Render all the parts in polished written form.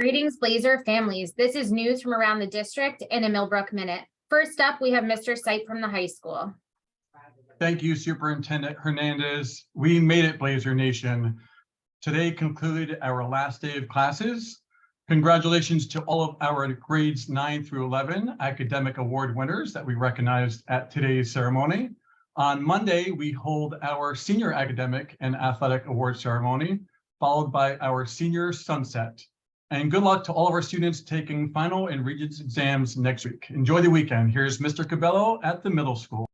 Greetings, Blazer families. This is news from around the district in a Millbrook Minute. First up, we have Mr. Sipe from the high school. Thank you, Superintendent Hernandez. We made it, Blazer Nation. Today concluded our last day of classes. Congratulations to all of our grades 9 through 11 academic award winners that we recognized at today's ceremony. On Monday, we hold our senior academic and athletic award ceremony, followed by our senior sunset. And good luck to all of our students taking final and Regents exams next week. Enjoy the weekend. Here's Mr. Cabello at the middle school.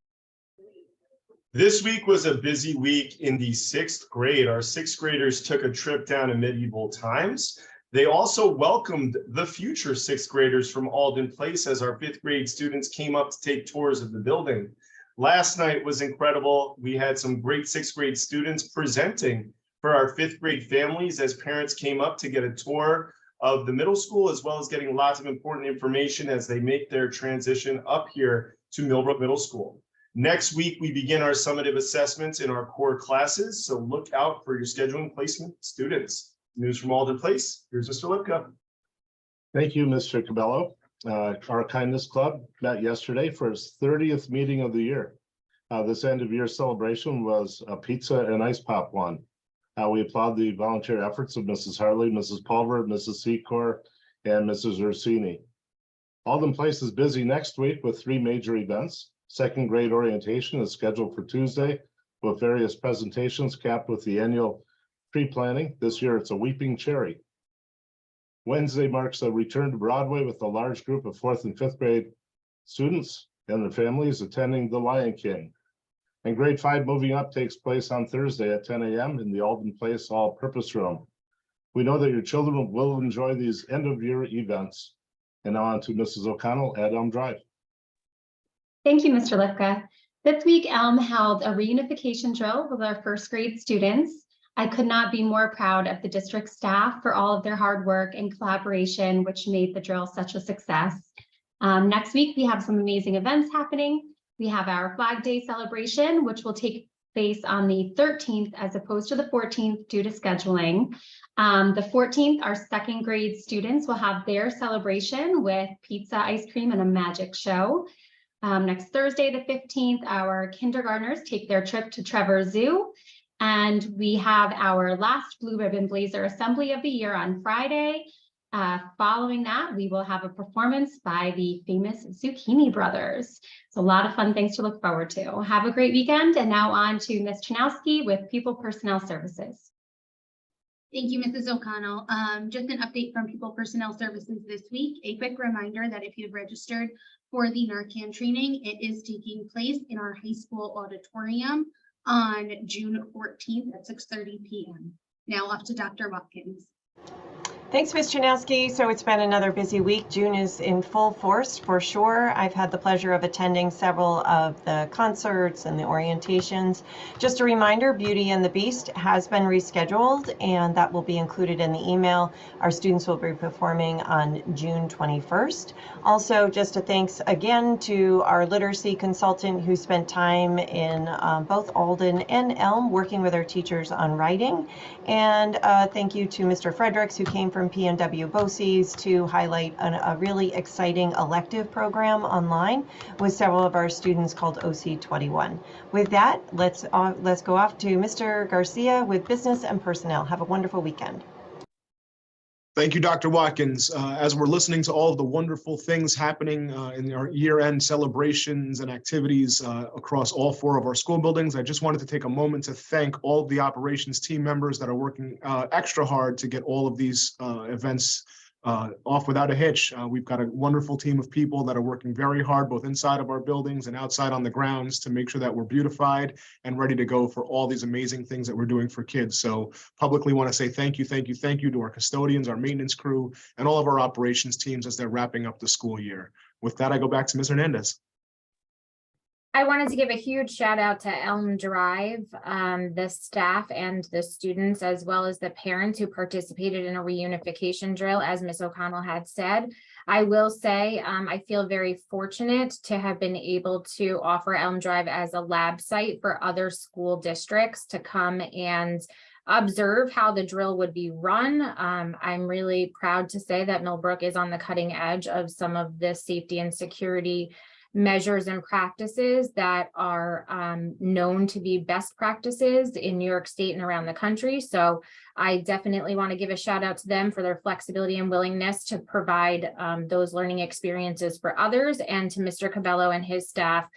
This week was a busy week in the 6th grade. Our 6th graders took a trip down to medieval times. They also welcomed the future 6th graders from Alden Place as our 5th grade students came up to take tours of the building. Last night was incredible. We had some great 6th grade students presenting for our 5th grade families as parents came up to get a tour of the middle school, as well as getting lots of important information as they make their transition up here to Millbrook Middle School. Next week, we begin our summative assessments in our core classes, so look out for your scheduling placement students. News from Alden Place, here's Mr. Lipka. Thank you, Mr. Cabello. Our Kindness Club met yesterday for its 30th meeting of the year. This end of year celebration was a pizza and ice pop one. We applaud the volunteer efforts of Mrs. Harley, Mrs. Pulver, Mrs. Secor, and Mrs. Ursini. Alden Place is busy next week with 3 major events. 2nd grade orientation is scheduled for Tuesday with various presentations capped with the annual tree planting. This year it's a weeping cherry. Wednesday marks a return to Broadway with a large group of 4th and 5th grade students and their families attending The Lion King. And grade 5 moving up takes place on Thursday at 10 a.m. in the Alden Place All-Purpose Room. We know that your children will enjoy these end-of-year events. And now on to Mrs. O'Connell at Elm Drive. Thank you, Mr. Lipka. This week, Elm held a reunification drill with our 1st grade students. I could not be more proud of the district staff for all of their hard work and collaboration, which made the drill such a success. Next week, we have some amazing events happening. We have our Flag Day celebration, which will take place on the 13th as opposed to the 14th due to scheduling. The 14th, our 2nd grade students will have their celebration with pizza, ice cream, and a magic show. Next Thursday, the 15th, our kindergartners take their trip to Trevor Zoo. And we have our last Blue Ribbon Blazer Assembly of the year on Friday. Following that, we will have a performance by the famous Zucchini Brothers. So a lot of fun things to look forward to. Have a great weekend. And now on to Ms. Chanowski with People Personnel Services. Thank you, Mrs. O'Connell. Just an update from People Personnel Services this week. A quick reminder that if you've registered for the Narcan training, it is taking place in our high school auditorium on June 14th at 6:30 p.m. Now off to Dr. Watkins. Thanks, Ms. Chanowski. So it's been another busy week. June is in full force for sure. I've had the pleasure of attending several of the concerts and the orientations. Just a reminder, Beauty and the Beast has been rescheduled, and that will be included in the email. Our students will be performing on June 21st. Also, just a thanks again to our literacy consultant who spent time in both Alden and Elm working with our teachers on writing. And thank you to Mr. Fredericks, who came from PNW BOCES to highlight a really exciting elective program online with several of our students called OC21. With that, let's go off to Mr. Garcia with Business and Personnel. Have a wonderful weekend. Thank you, Dr. Watkins. As we're listening to all of the wonderful things happening in our year-end celebrations and activities across all 4 of our school buildings, I just wanted to take a moment to thank all of the operations team members that are working extra hard to get all of these events off without a hitch. We've got a wonderful team of people that are working very hard, both inside of our buildings and outside on the grounds, to make sure that we're beautified and ready to go for all these amazing things that we're doing for kids. So publicly want to say thank you to our custodians, our maintenance crew, and all of our operations teams as they're wrapping up the school year. With that, I go back to Ms. Hernandez. I wanted to give a huge shout out to Elm Drive, the staff and the students, as well as the parents who participated in a reunification drill, as Ms. O'Connell had said. I will say I feel very fortunate to have been able to offer Elm Drive as a lab site for other school districts to come and observe how the drill would be run. I'm really proud to say that Millbrook is on the cutting edge of some of the safety and security measures and practices that are known to be best practices in New York State and around the country. So I definitely want to give a shout out to them for their flexibility and willingness to provide those learning experiences for others, and to Mr. Cabello and his staff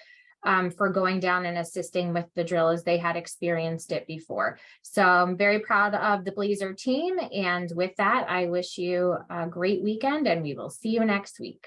for going down and assisting with the drill as they had experienced it before. So I'm very proud of the Blazer team. And with that, I wish you a great weekend, and we will see you next week.